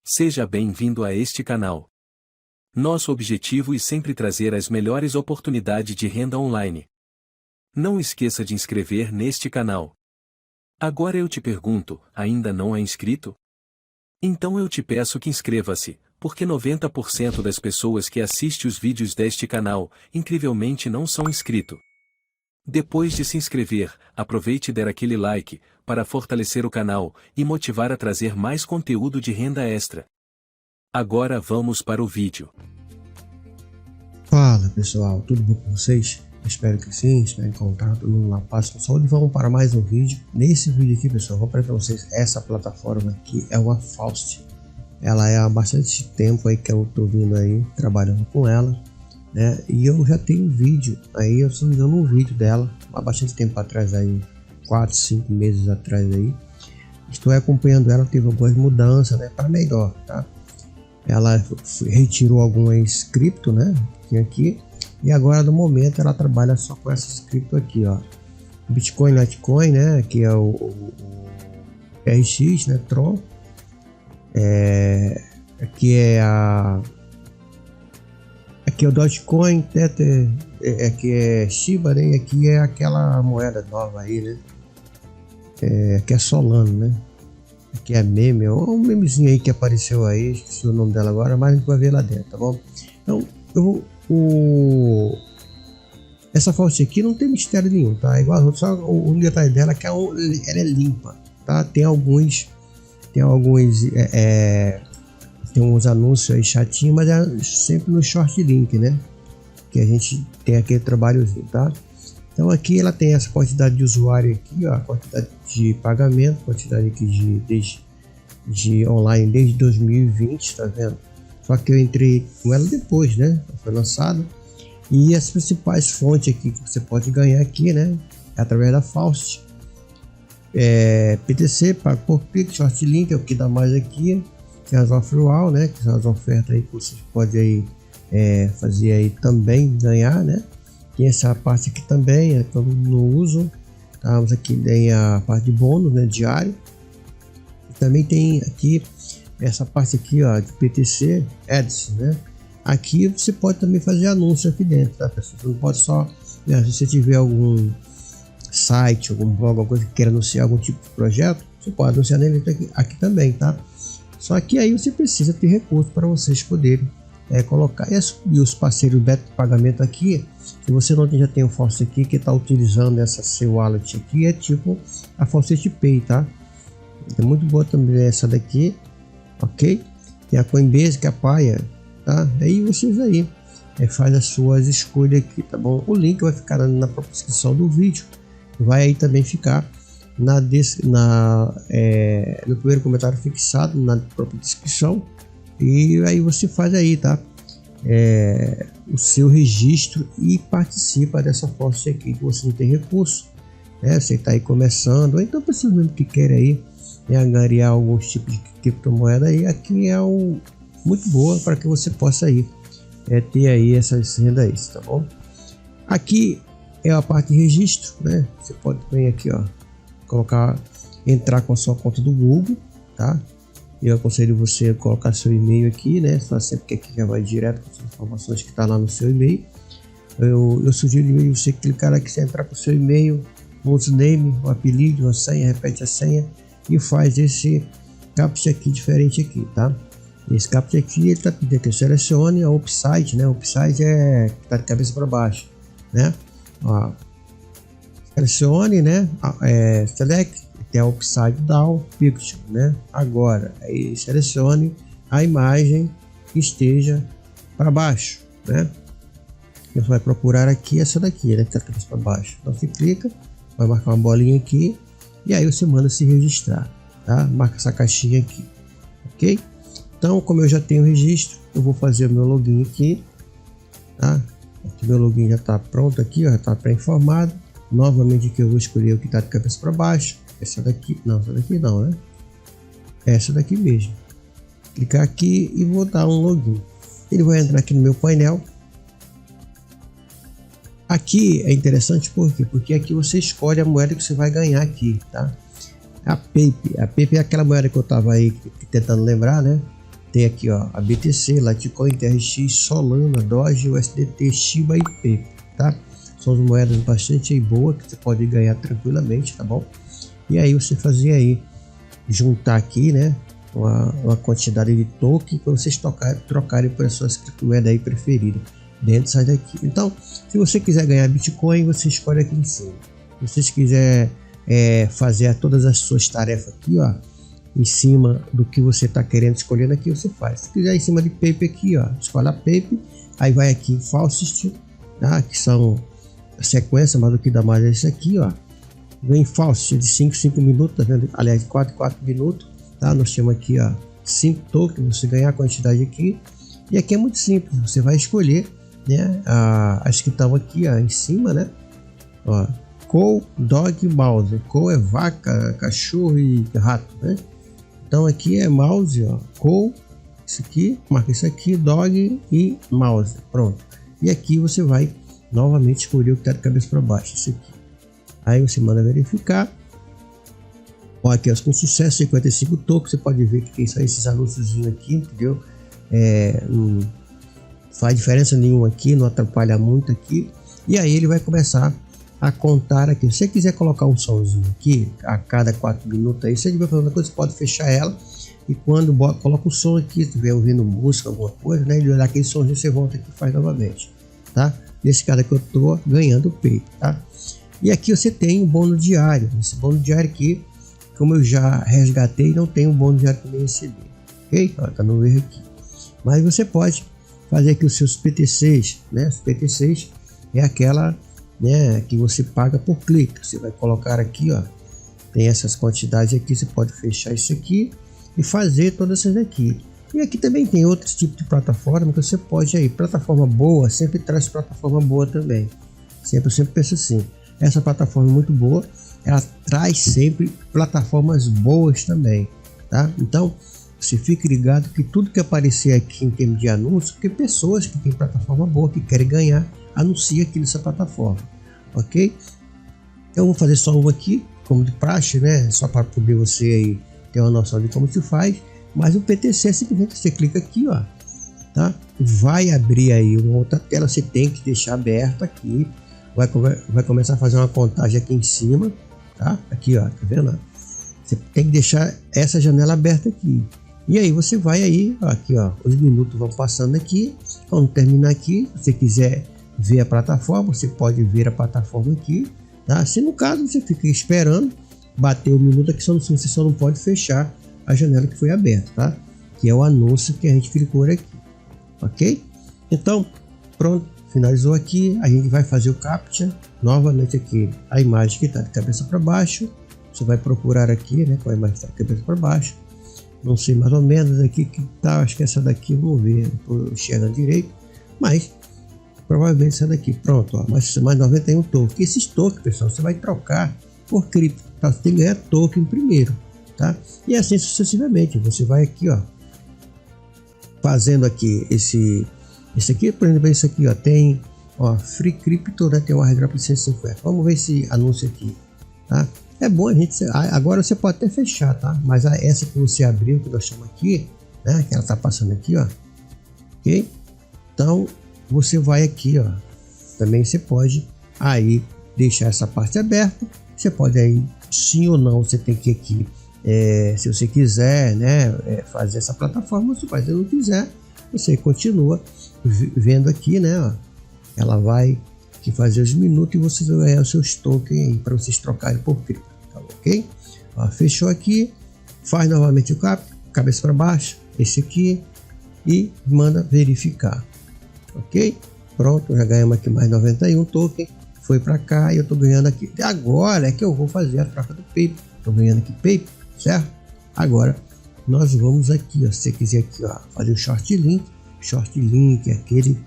Seja bem-vindo a este canal. Nosso objetivo é sempre trazer as melhores oportunidades de renda online. Não esqueça de inscrever neste canal. Agora eu te pergunto, ainda não é inscrito? Então eu te peço que inscreva-se, porque 90% das pessoas que assistem os vídeos deste canal, incrivelmente não são inscritos. Depois de se inscrever, aproveite e dar aquele like, para fortalecer o canal, e motivar a trazer mais conteúdo de renda extra. Agora vamos para o vídeo. Fala pessoal, tudo bom com vocês? Espero que sim, espero encontrar todo mundo na paz com saúde. Vamos para mais um vídeo. Nesse vídeo aqui pessoal, vou apresentar para vocês essa plataforma aqui, é uma Faust. Ela é há bastante tempo aí que eu tô vindo aí, trabalhando com ela, né? E eu já tenho um vídeo aí, eu estou dando um vídeo dela há bastante tempo atrás aí, 4, 5 meses atrás aí. Estou acompanhando ela, teve algumas mudanças, né, para melhor, tá? Ela retirou algumas cripto, né, que tinha aqui, e agora no momento ela trabalha só com essas cripto aqui, ó, Bitcoin, Litecoin, né, que é o RX, né, Tron, aqui é o Dogecoin, Tether, aqui é Shiba, né, e aqui é aquela moeda nova aí, né, aqui é Solano, né, aqui é meme, um memezinho aí que apareceu aí, esqueci o nome dela agora, mas a gente vai ver lá dentro, tá bom? Então, essa Faust aqui não tem mistério nenhum, tá? Igual só o detalhe dela é que ela é limpa, tá? Tem uns anúncios aí chatinhos, mas é sempre no short link, né? Que a gente tem aquele trabalhozinho, tá? Então aqui ela tem essa quantidade de usuário aqui, ó, a quantidade de pagamento, quantidade aqui de online desde 2020, tá vendo? Só que eu entrei com ela depois, né? Foi lançado. E as principais fontes aqui que você pode ganhar aqui, né? É através da Faust. PTC, pago por clique, short link é o que dá mais aqui. Tem as offer, né? Que são as ofertas aí que você pode aí fazer aí também ganhar, né? Tem essa parte aqui também, que eu não uso. Vamos aqui, tem a parte de bônus, né, diário. E também tem aqui essa parte aqui, ó, de PTC Ads, né? Aqui você pode também fazer anúncio aqui dentro, tá, pessoal? Você não pode só, né, se você tiver algum site, algum blog, alguma coisa que queira anunciar algum tipo de projeto, você pode anunciar nele aqui também, tá? Só que aí você precisa ter recurso para vocês poderem colocar. E os parceiros de pagamento aqui, se você não já tem o Faust aqui que está utilizando essa seu wallet aqui, é tipo a Faucet Pay, tá? É muito boa também essa daqui, ok? Tem a Coinbase que é a Paia, tá? Aí vocês aí faz as suas escolhas aqui, tá bom? O link vai ficar na própria descrição do vídeo, vai aí também ficar no primeiro comentário fixado na própria descrição. E aí você faz aí, tá? O seu registro e participa dessa Faust aqui, que você não tem recurso, né? Você está aí começando, ou então pessoas mesmo que querem aí angariar alguns tipos de criptomoeda aí, aqui é muito boa para que você possa aí ter aí essas rendas, tá bom? Aqui é a parte de registro, né? Você pode vir aqui, ó, entrar com a sua conta do Google, tá? Eu aconselho você a colocar seu e-mail aqui, né? Só sempre que aqui já vai direto com as informações que está lá no seu e-mail. Eu sugiro você clicar aqui, você entrar com o seu e-mail, o username, o apelido, uma senha, repete a senha e faz esse captcha aqui diferente aqui, tá? Esse captcha aqui ele está pedindo que eu selecione a upside, né? O upside é que está de cabeça para baixo, né? Ó, selecione, né? Select é o upside down picture, né? Agora aí selecione a imagem que esteja para baixo, né? Você vai procurar aqui essa daqui, né? Que está para baixo. Então você clica, vai marcar uma bolinha aqui e aí você manda se registrar, tá? Marca essa caixinha aqui, ok? Então, como eu já tenho o registro, eu vou fazer o meu login aqui, tá? Aqui meu login já está pronto aqui, ó, já está pré-informado. Novamente aqui eu vou escolher o que está de cabeça para baixo. Essa daqui não, né? Essa daqui mesmo. Clicar aqui e vou dar um login. Ele vai entrar aqui no meu painel. Aqui é interessante porque aqui você escolhe a moeda que você vai ganhar aqui, tá? A Pepe é aquela moeda que eu tava aí tentando lembrar, né? tem aqui, ó, a BTC, Litecoin, TRX, Solana, Doge, USDT, Shiba e Pepe, tá? São as moedas bastante boas que você pode ganhar tranquilamente, tá bom? E aí você fazer aí, juntar aqui, né, uma quantidade de token para vocês trocarem por as suas criptomoedas aí preferidas dentro sai daqui. Então, se você quiser ganhar Bitcoin, você escolhe aqui em cima. Se vocês quiser fazer todas as suas tarefas aqui, ó, em cima do que você está querendo escolhendo aqui, você faz. Se quiser em cima de Paper aqui, ó, escolhe a Paper, aí vai aqui em Faucet, tá? Que são a sequência, mas o que dá mais é isso aqui, ó. Vem Faucet de 5 minutos, tá vendo? Aliás, 4 minutos, tá? Nós temos aqui, ó, 5 tokens, você ganhar a quantidade aqui. E aqui é muito simples, você vai escolher, né, as que estão aqui, ó, em cima, né? Ó, Cow, Dog, Mouse. Cow é vaca, cachorro e rato, né? Então aqui é mouse, ó, Cow, isso aqui, marca isso aqui, Dog e Mouse, pronto. E aqui você vai novamente escolher o que está de cabeça para baixo, isso aqui. Aí você manda verificar. Ó, aqui ó, com sucesso 55 tokens, você pode ver que tem só esses anúncios aqui, entendeu? Não faz diferença nenhuma aqui, não atrapalha muito aqui. E aí ele vai começar a contar aqui. Se você quiser colocar um somzinho aqui a cada 4 minutos aí, se você estiver fazendo coisa, você pode fechar ela e quando coloca o som aqui, se estiver ouvindo música, alguma coisa, né, ele olhar aquele somzinho, você volta aqui e faz novamente, tá? Nesse caso aqui eu tô ganhando o peito, tá? E aqui você tem um bônus diário. Esse bônus diário aqui, como eu já resgatei, não tem um bônus diário que eu recebi, ok? Ó, tá no erro aqui. Mas você pode fazer aqui os seus PTCs, né? Os PTCs é aquela, né, que você paga por clique. Você vai colocar aqui, ó, tem essas quantidades aqui, você pode fechar isso aqui e fazer todas essas aqui. E aqui também tem outros tipos de plataforma que você pode aí. Plataforma boa sempre traz plataforma boa também. Eu sempre penso assim, essa plataforma é muito boa, ela traz sempre plataformas boas também, tá? Então você fique ligado que tudo que aparecer aqui em termos de anúncio, porque pessoas que têm plataforma boa, que querem ganhar, anuncia aqui nessa plataforma, ok? Eu vou fazer só uma aqui, como de praxe, né? Só para poder você aí ter uma noção de como se faz. Mas o PTC é simplesmente você clica aqui, ó, tá? Vai abrir aí uma outra tela, você tem que deixar aberto aqui. Vai começar a fazer uma contagem aqui em cima, tá? Aqui, ó, tá vendo? Você tem que deixar essa janela aberta aqui. E aí você vai aí, ó, aqui, ó, os minutos vão passando aqui. Quando terminar aqui, se você quiser ver a plataforma, você pode ver a plataforma aqui, tá? Se no caso você fica esperando bater o minuto aqui, você só não pode fechar a janela que foi aberta, tá? Que é o anúncio que a gente clicou aqui, ok? Então, pronto, finalizou aqui. A gente vai fazer o captcha novamente aqui, a imagem que está de cabeça para baixo. Você vai procurar aqui, né, com a imagem que está de cabeça para baixo. Não sei mais ou menos aqui que tá, acho que essa daqui, vamos ver, estou enxergando direito, mas provavelmente essa daqui, pronto, ó, mais 91 tokens. Esses tokens, pessoal, você vai trocar por cripto, tá? Você tem que ganhar token primeiro, tá? E assim sucessivamente, você vai aqui, ó, fazendo aqui esse aqui, por exemplo, esse aqui, ó, tem, ó, Free Crypto, né, tem um airdrop de 150. Vamos ver esse anúncio aqui, tá? É bom a gente, agora você pode até fechar, tá? Mas essa que você abriu, que nós chamamos aqui, né, que ela tá passando aqui, ó, ok? Então você vai aqui, ó, também você pode aí deixar essa parte aberta. Você pode aí, sim ou não, você tem que aqui, se você quiser, né, fazer essa plataforma, você faz. Se não quiser, você continua vendo aqui, né, ó, ela vai que fazer os minutos e vocês vão ganhar os seus tokens aí para vocês trocarem por cripto, tá, ok? Ó, fechou aqui, faz novamente o cabeça para baixo, esse aqui, e manda verificar, ok? Pronto, já ganhamos aqui mais 91 tokens, foi para cá e eu tô ganhando aqui. Agora é que eu vou fazer a troca do PayPal, tô ganhando aqui PayPal, certo? Agora nós vamos aqui, ó, se você quiser aqui, ó, fazer o short link é aquele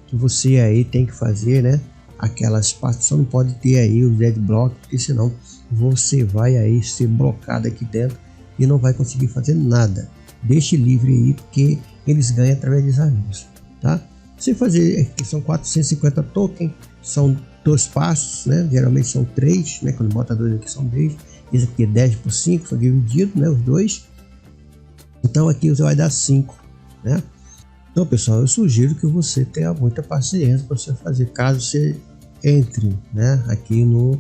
que você aí tem que fazer, né? Aquelas partes só não pode ter aí o deadblock, porque senão você vai aí ser blocado aqui dentro e não vai conseguir fazer nada. Deixe livre aí, porque eles ganham através dos anúncios, tá? Você fazer aqui são 450 tokens, são 2 passos, né? Geralmente são 3, né? Quando bota 2 aqui são 10. Esse aqui é 10 por 5, são divididos, né? Os dois. Então aqui você vai dar 5 né? Então, pessoal, eu sugiro que você tenha muita paciência para você fazer, caso você entre, né, no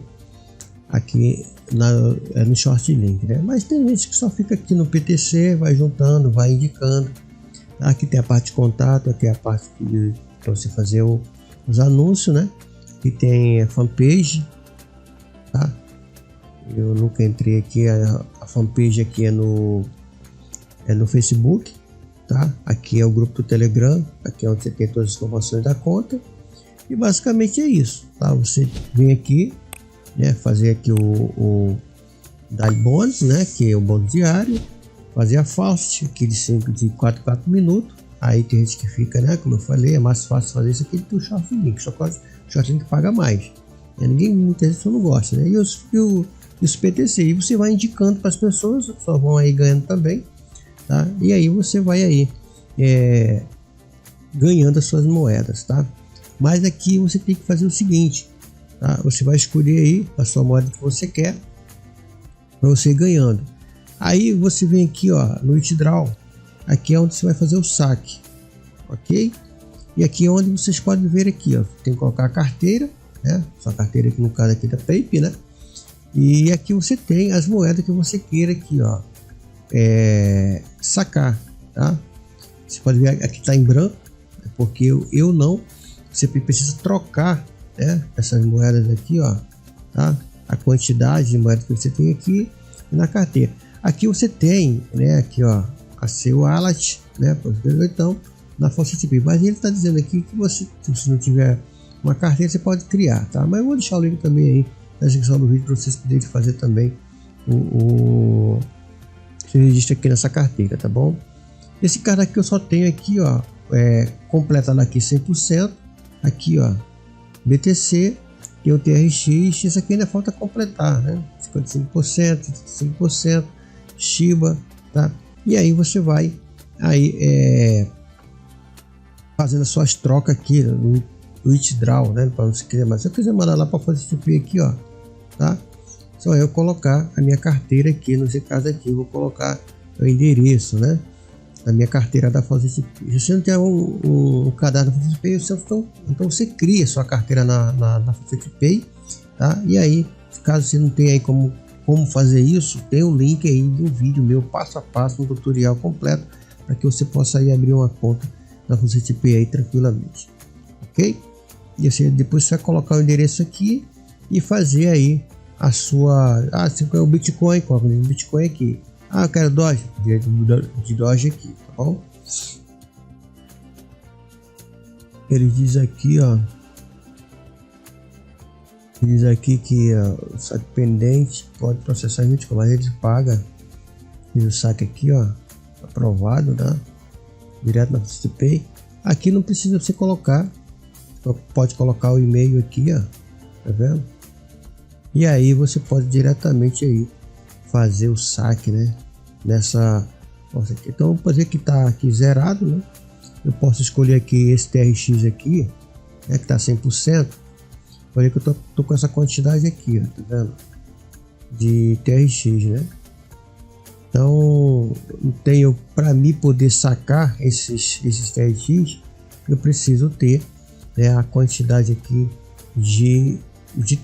Short Link, né? Mas tem gente que só fica aqui no PTC, vai juntando, vai indicando. Aqui tem a parte de contato, aqui é a parte para você fazer os anúncios, né? Aqui tem a fanpage, tá? Eu nunca entrei aqui, a fanpage aqui é no Facebook, tá? Aqui é o grupo do Telegram, aqui é onde você tem todas as informações da conta. E basicamente é isso, tá? Você vem aqui, né, fazer aqui o Daily Bônus, né, que é o bônus diário, fazer a Faust, aquele 5 de 4 minutos. Aí tem gente que fica, né, como eu falei, é mais fácil fazer isso aqui do que o Short Link, só que o Short Link paga mais, ninguém, muita gente não gosta, né? E os PTC, e você vai indicando para as pessoas, só vão aí ganhando também, tá? E aí você vai aí ganhando as suas moedas, tá? Mas aqui você tem que fazer o seguinte, tá? Você vai escolher aí a sua moeda que você quer para você ir ganhando. Aí você vem aqui, ó, no Withdraw, aqui é onde você vai fazer o saque, ok? E aqui é onde vocês podem ver aqui, ó, tem que colocar a carteira, né? Sua carteira aqui no caso aqui da PayPal, né? E aqui você tem as moedas que você queira aqui, ó, sacar, tá? Você pode ver aqui tá em branco, porque eu não. Você precisa trocar, né, essas moedas aqui, ó, tá? A quantidade de moedas que você tem aqui na carteira. Aqui você tem, né, aqui, ó, a seu wallet, né, então na FaucetPay. Mas ele está dizendo aqui que você, se você não tiver uma carteira, você pode criar, tá? Mas eu vou deixar o link também aí na descrição do vídeo para vocês poderem fazer também o seu registro aqui nessa carteira, tá bom? Esse cara aqui eu só tenho aqui, ó, completado aqui 100%. Aqui, ó, BTC, tem o TRX, isso aqui ainda falta completar, né? 55%, 35%, Shiba, tá? E aí você vai aí fazendo as suas trocas aqui no Withdraw, né? Para você quiser, mas se eu quiser mandar lá para FaucetPay aqui, ó, tá? Só eu colocar a minha carteira aqui, nesse caso aqui, eu vou colocar o endereço, né? A minha carteira da FaucetPay. Se você não tem o cadastro da FaucetPay, então você cria sua carteira na FaucetPay, tá? E aí, caso você não tenha aí como fazer isso, tem um link aí do vídeo meu passo a passo, um tutorial completo, para que você possa aí abrir uma conta na FaucetPay aí tranquilamente, ok? E assim, depois você vai colocar o endereço aqui e fazer aí a sua, você quer o Bitcoin, coloca o Bitcoin aqui. Eu quero Doge, de Doge aqui, tá bom? Ele diz aqui, ó, diz aqui que o saque pendente pode processar Bitcoin, mas ele paga. Diz o saque aqui, ó, aprovado, né? Direto na FaucetPay. Aqui não precisa você colocar, pode colocar o e-mail aqui, ó, tá vendo? E aí você pode diretamente aí fazer o saque, né, nessa nossa aqui. Então vou fazer que tá aqui zerado, né? Eu posso escolher aqui esse TRX aqui, né, que tá 100%. Olha que eu tô com essa quantidade aqui, ó, tá vendo, de TRX, né? Então tenho, para mim poder sacar esses TRX, eu preciso ter, né, a quantidade aqui de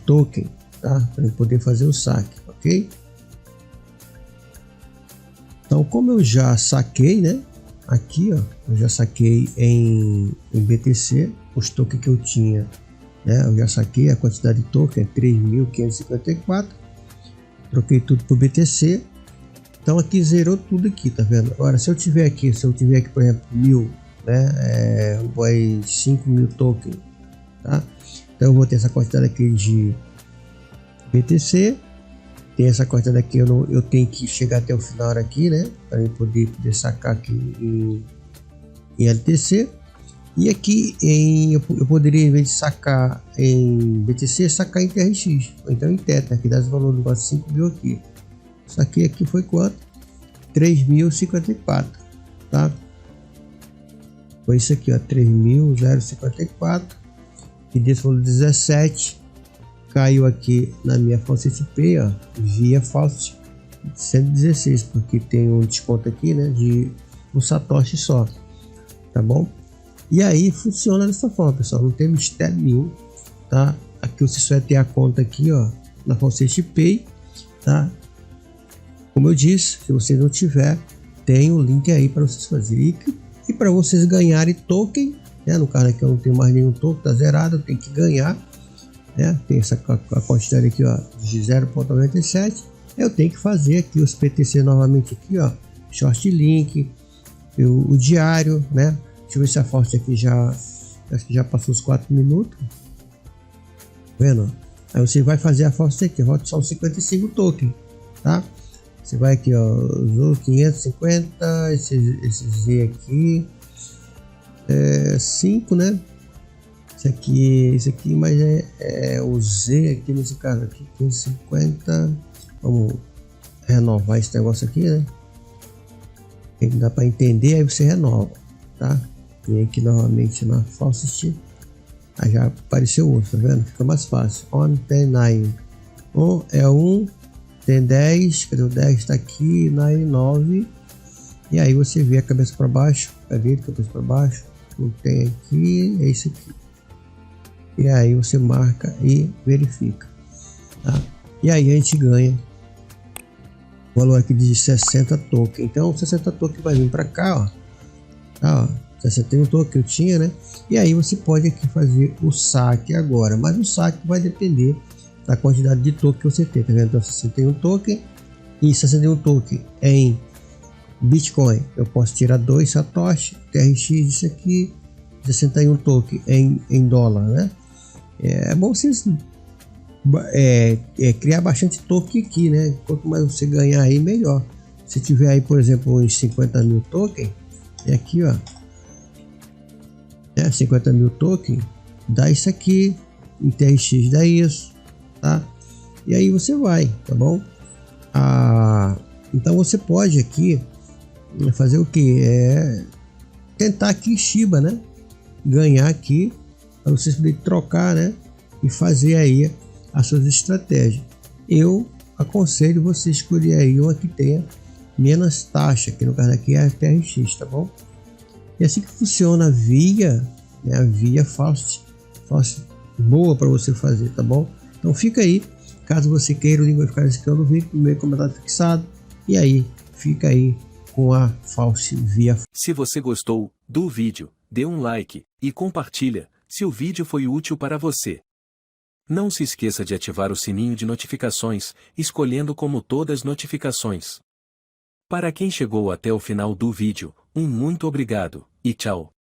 token, tá, para poder fazer o saque, ok? Então, como eu já saquei, né, aqui, ó, eu já saquei em BTC os tokens que eu tinha, né, eu já saquei a quantidade de token, 3.554, troquei tudo por BTC. Então aqui zerou tudo aqui, tá vendo? Agora, se eu tiver aqui, por exemplo, 1000, né, 5.000 tokens, tá? Então eu vou ter essa quantidade aqui de BTC. Tem essa quantidade aqui, eu tenho que chegar até o final aqui, né, para eu poder sacar aqui em LTC. E aqui eu poderia, em vez de sacar em BTC, sacar em TRX, ou então em Tether, que dá esse valor de 5.000 aqui. Saquei aqui foi quanto? 3.054, tá? Foi isso aqui, ó, 3.054, que desse valor 17. Caiu aqui na minha FaucetPay, ó, via Faucet 116, porque tem um desconto aqui, né, de um satoshi só. tá bom? E aí funciona dessa forma, pessoal, não tem mistério nenhum, tá? Aqui você só vai ter a conta aqui, ó, na Falsete Pay, tá? Como eu disse, se você não tiver, tem o link aí para vocês fazerem. E para vocês ganharem token, né? No caso aqui eu não tenho mais nenhum token, tá zerado, eu tenho que ganhar, né? Tem essa a quantidade aqui, ó, de 0,97. Eu tenho que fazer aqui os PTC novamente aqui, ó, short link, o diário, né? Deixa eu ver se a Faust aqui acho que já passou os 4 minutos. Tá vendo? Aí você vai fazer a Faust aqui, roda só os 55 tokens, tá? Você vai aqui, ó, usou 550, esse Z aqui, 5, né? Esse aqui, mas é o Z aqui nesse caso aqui, 550. Vamos renovar esse negócio aqui, né? Tem que dar para entender, aí você renova, tá? Vem aqui novamente na Faucet, aí já apareceu outro, tá vendo? Fica mais fácil. On tem 9, é 1, tem 10, cadê o 10? Tá aqui, 9, e aí você vê a cabeça para baixo, cadê a cabeça para baixo? Não tem aqui, é esse aqui. E aí você marca e verifica, tá? E aí a gente ganha o valor aqui de 60 tokens. Então 60 tokens vai vir para cá, ó, tá, ó. 61 token que eu tinha, né? E aí você pode aqui fazer o saque agora, mas o saque vai depender da quantidade de token que você tem, tá vendo? Então 61 token e 61 token em Bitcoin, eu posso tirar 2 satoshi, TRX isso aqui, 61 token em dólar, né? É bom você criar bastante token aqui, né? Quanto mais você ganhar aí, melhor. Se tiver aí, por exemplo, uns 50 mil tokens, é aqui, ó, 50 mil tokens, dá isso aqui, em TRX dá isso, tá? E aí você vai, tá bom? Então você pode aqui fazer o que? Tentar aqui Shiba, né? Ganhar aqui, para vocês poderem trocar, né? E fazer aí as suas estratégias. Eu aconselho você escolher aí uma que tenha menos taxa, que no caso aqui é a TRX, tá bom? E assim que funciona a via, né, a via Faust boa para você fazer, tá bom? Então fica aí, caso você queira, o link vai ficar na descrição do vídeo, no meu comentário fixado, e aí fica aí com a Faust via. Se você gostou do vídeo, dê um like e compartilha, se o vídeo foi útil para você. Não se esqueça de ativar o sininho de notificações, escolhendo como todas as notificações. Para quem chegou até o final do vídeo, um muito obrigado, e tchau!